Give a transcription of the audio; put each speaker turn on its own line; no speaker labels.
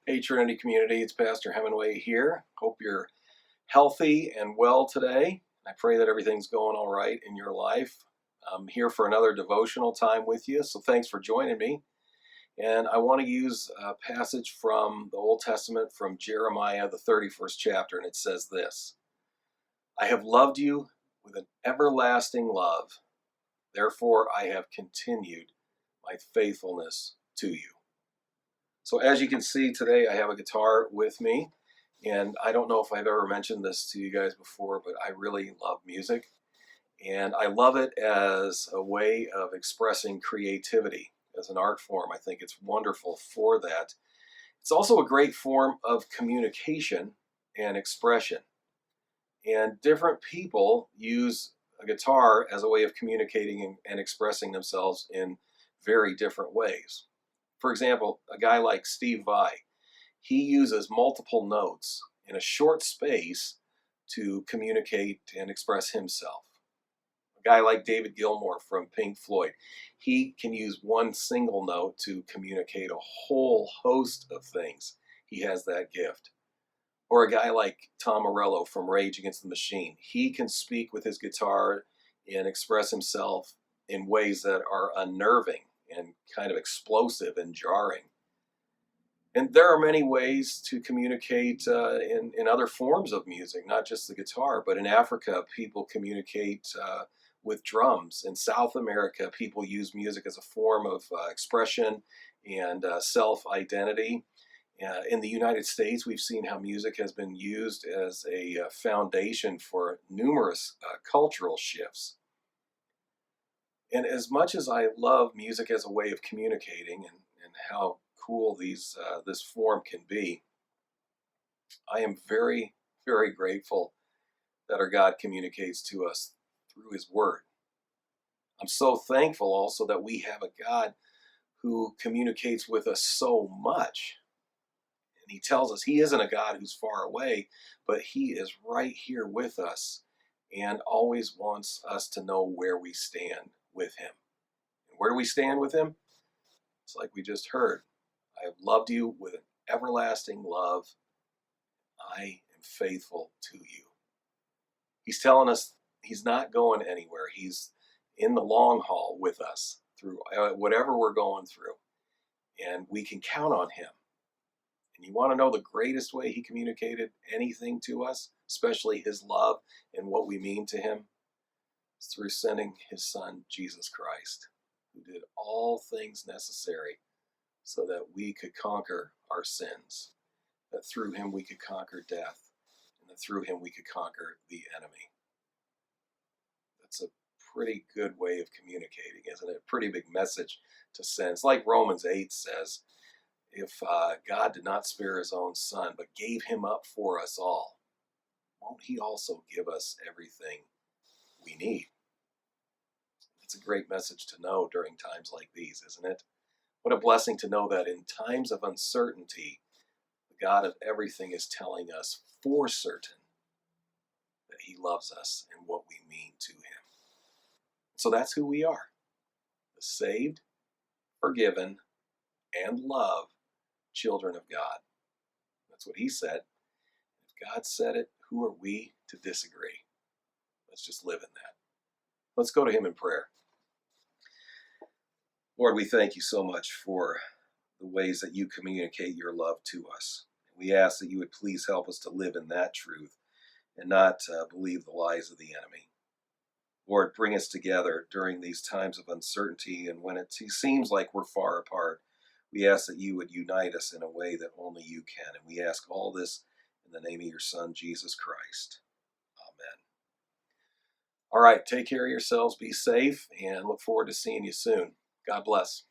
Hey Trinity community, it's Pastor Hemingway here. Hope you're healthy and well today. I pray that everything's going all right in your life. I'm here for another devotional time with you, so thanks for joining me. And I want to use a passage from the Old Testament from Jeremiah, the 31st chapter, and it says this: I have loved you with an everlasting love, therefore I have continued my faithfulness to you. So as you can see today, I have a guitar with me, and I don't know if I've ever mentioned this to you guys before, but I really love music, and I love it as a way of expressing creativity as an art form. I think it's wonderful for that. It's also a great form of communication and expression, and different people use a guitar as a way of communicating and expressing themselves in very different ways. For example, a guy like Steve Vai, he uses multiple notes in a short space to communicate and express himself. A guy like David Gilmour from Pink Floyd, he can use one single note to communicate a whole host of things. He has that gift. Or a guy like Tom Morello from Rage Against the Machine, he can speak with his guitar and express himself in ways that are unnerving and kind of explosive and jarring. And there are many ways to communicate in other forms of music, not just the guitar, but in Africa, people communicate with drums. In South America, people use music as a form of expression and self-identity. In the United States, we've seen how music has been used as a foundation for numerous cultural shifts. And as much as I love music as a way of communicating and how cool this form can be, I am very, very grateful that our God communicates to us through His Word. I'm so thankful also that we have a God who communicates with us so much. And He tells us He isn't a God who's far away, but He is right here with us and always wants us to know where we stand with Him. And where do we stand with Him? It's like we just heard. I have loved you with an everlasting love. I am faithful to you. He's telling us He's not going anywhere. He's in the long haul with us through whatever we're going through. And we can count on Him. And you want to know the greatest way He communicated anything to us, especially His love and what we mean to Him? It's through sending His Son, Jesus Christ, who did all things necessary so that we could conquer our sins, that through Him we could conquer death, and that through Him we could conquer the enemy. That's a pretty good way of communicating, isn't it? Pretty big message to send. It's like Romans 8 says, if God did not spare His own Son, but gave Him up for us all, won't He also give us everything we need? It's a great message to know during times like these, isn't it? What a blessing to know that in times of uncertainty, the God of everything is telling us for certain that He loves us and what we mean to Him. So that's who we are, the saved, forgiven, and loved children of God. That's what He said. If God said it, who are we to disagree? Let's just live in that. Let's go to Him in prayer. Lord, we thank You so much for the ways that You communicate Your love to us. We ask that You would please help us to live in that truth and not believe the lies of the enemy. Lord, bring us together during these times of uncertainty, and when it seems like we're far apart, we ask that You would unite us in a way that only You can. And we ask all this in the name of Your Son, Jesus Christ. Amen. All right, take care of yourselves, be safe, and look forward to seeing you soon. God bless.